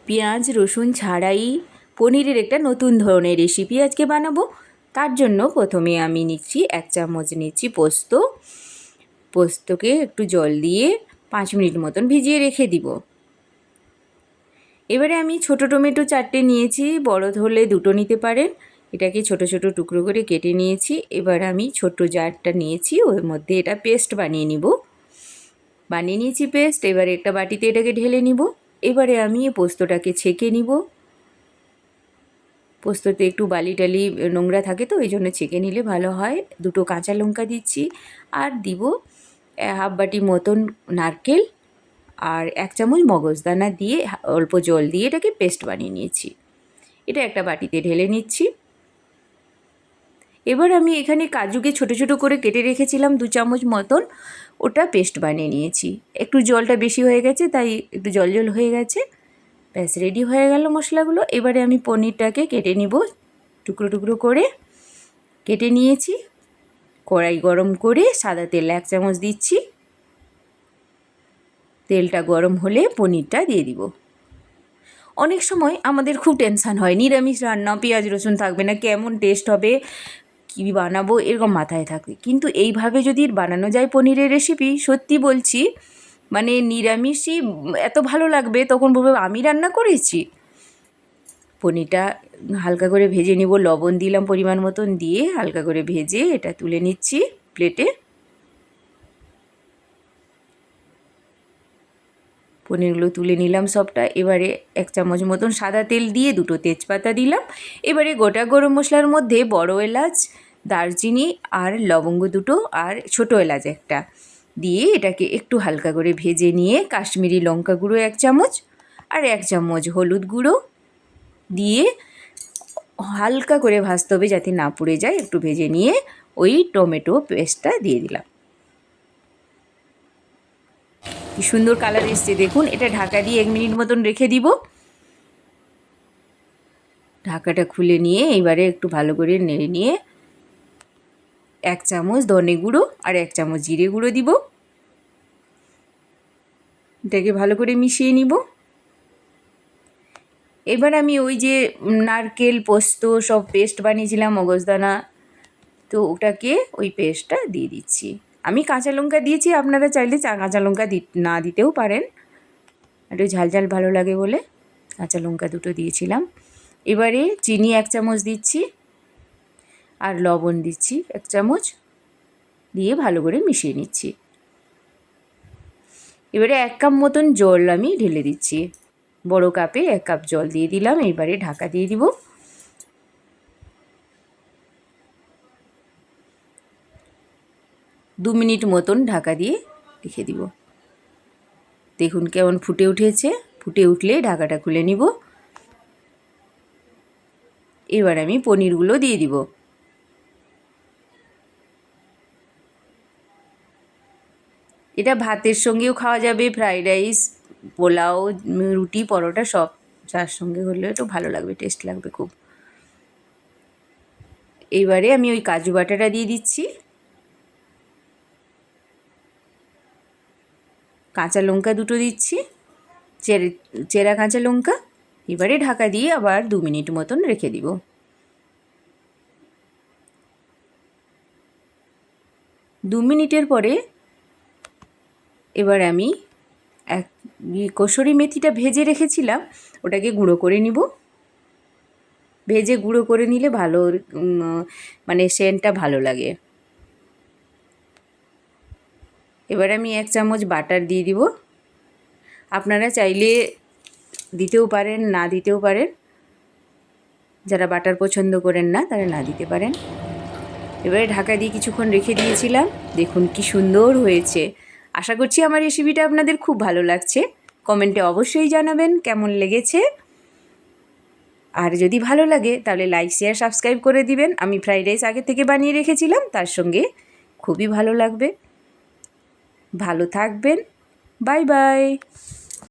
পেঁয়াজ রসুন ছাড়াই পনিরের একটা নতুন ধরনের রেসিপি আজকে বানাবো। তার জন্য প্রথমে আমি নিচ্ছি 1 চামচ নিচ্ছি পোস্ত। পোস্তকে একটু জল দিয়ে 5 মিনিট মতন ভিজিয়ে রেখে দিব। এবারে আমি ছোট টমেটো 4টে নিয়েছি, বড় হলে 2টো নিতে পারেন। এটাকে ছোট ছোট টুকরো করে কেটে নিয়েছি। এবার আমি ছোট জারটা নিয়েছি, ওর মধ্যে এটা পেস্ট বানিয়ে নিয়েছি পেস্ট। এবারে একটা বাটিতে এটাকে ঢেলে নিব। এবারে আমি পোস্তটাকে ছেঁকে নিব। পোস্ততে একটু বালি টালি নোংরা থাকে, তো এই জন্য ছেঁকে নিলে ভালো হয়। 2টো কাঁচা লঙ্কা দিচ্ছি, আর দিব হাফ বাটি মতন নারকেল, আর 1 চামচ মগজদানা দিয়ে অল্প জল দিয়ে এটাকে পেস্ট বানিয়ে নিয়েছি। এটা একটা বাটিতে ঢেলে নিচ্ছি। এবার আমি এখানে কাজুকে ছোট ছোট করে কেটে রেখেছিলাম 2 চামচ মতন, ওটা পেস্ট বানিয়ে নিয়েছি। একটু জলটা বেশি হয়ে গেছে, তাই একটু জল জল হয়ে গেছে। ব্যাস রেডি হয়ে গেল মশলাগুলো। এবারে আমি পনিরটাকে কেটে নিব, টুকরো টুকরো করে কেটে নিয়েছি। কড়াই গরম করে সাদা তেল 1 চামচ দিচ্ছি। তেলটা গরম হলে পনিরটা দিয়ে দিব। অনেক সময় আমাদের খুব টেনশান হয়, নিরামিষ রান্না, পেঁয়াজ রসুন থাকবে না, কেমন টেস্ট হবে, কী বানাবো, এরকম মাথায় থাকে। কিন্তু এইভাবে যদি বানানো যায় পনিরের রেসিপি, সত্যি বলছি, মানে নিরামিষই এত ভালো লাগবে, তখন বলবো আমি রান্না করেছি। পনিরটা হালকা করে ভেজে নিব, লবণ দিলাম পরিমাণ মতন, দিয়ে হালকা করে ভেজে এটা তুলে নিচ্ছি প্লেটে। পনিরগুলো তুলে নিলাম সবটা। এবারে 1 চামচ মতন সাদা তেল দিয়ে 2টো তেজপাতা দিলাম। এবারে গোটা গরম মশলার মধ্যে বড় এলাচ, দারচিনি আর লবঙ্গ 2টো, আর ছোটো এলাচ একটা দিয়ে এটাকে একটু হালকা করে ভেজে নিয়ে কাশ্মীরি লঙ্কা গুঁড়ো 1 চামচ আর 1 চামচ হলুদ গুঁড়ো দিয়ে হালকা করে ভাজতে হবে যাতে না পুড়ে যায়। একটু ভেজে নিয়ে ওই টমেটো পেস্টটা দিয়ে দিলাম। কি সুন্দর কালার এসছে দেখুন। এটা ঢাকা দিয়ে 1 মিনিট মতন রেখে দিব। ঢাকাটা খুলে নিয়ে এবারে একটু ভালো করে নেড়ে নিয়ে 1 চামচ ধনে গুঁড়ো আর 1 চামচ জিরে গুঁড়ো দিব। এটাকে ভালো করে মিশিয়ে নিব। এবার আমি ওই যে নারকেল পোস্ত সব পেস্ট বানিয়েছিলাম, মগজদানা, তো ওটাকে ওই পেস্টটা দিয়ে দিচ্ছি। আমি কাঁচা লঙ্কা দিয়েছি, আপনারা চাইলে কাঁচা লঙ্কা না দিতেও পারেন, একটু ঝাল ঝাল ভালো লাগে বলে কাঁচা লঙ্কা 2টো দিয়েছিলাম। এবারে চিনি 1 চামচ দিচ্ছি আর লবণ দিচ্ছি 1 চামচ, দিয়ে ভালো করে মিশিয়ে নিচ্ছি। এবারে 1 কাপ মতন জল আমি ঢেলে দিচ্ছি। বড় কাপে 1 কাপ জল দিয়ে দিলাম। এবারে ঢাকা দিয়ে দিব। 2 মিনিট মতন ঢাকা দিয়ে রেখে দিব। দেখুন কেমন ফুটে উঠেছে। ফুটে উঠলে ঢাকাটা খুলে নিব। এবার আমি পনিরগুলো দিয়ে দিব। এটা ভাতের সঙ্গেও খাওয়া যাবে, ফ্রাইড রাইস, পোলাও, রুটি, পরোটা সব যার সঙ্গে হলে তো ভালো লাগবে, টেস্ট লাগবে খুব। এবারে আমি ওই কাজু বাটাটা দিয়ে দিচ্ছি। কাঁচা লঙ্কা 2টো দিচ্ছি, চেরা কাঁচা লঙ্কা। এবারে ঢাকা দিয়ে আবার 2 মিনিট মতন রেখে দিব। 2 মিনিটের পরে এবার আমি কসুরি মেথিটা ভেজে রেখেছিলাম, ওটাকে গুঁড়ো করে নিব। ভেজে গুঁড়ো করে নিলে ভালো, মানে সেন্টটা ভালো লাগে। এবার আমি 1 চামচ বাটার দিয়ে দিব। আপনারা চাইলে দিতেও পারেন, না দিতেও পারেন। যারা বাটার পছন্দ করেন না তারা না দিতে পারেন। এবারে ঢাকা দিয়ে কিছুক্ষণ রেখে দিয়েছিলাম। দেখুন কি সুন্দর হয়েছে। আশা করছি আমার রেসিপিটা আপনাদের খুব ভালো লাগছে। কমেন্টে অবশ্যই জানাবেন কেমন লেগেছে। আর যদি ভালো লাগে তাহলে লাইক, শেয়ার, সাবস্ক্রাইব করে দিবেন। আমি ফ্রাইড রাইস আগে থেকে বানিয়ে রেখেছিলাম, তার সঙ্গে খুবই ভালো লাগবে। ভালো থাকবেন। Bye bye.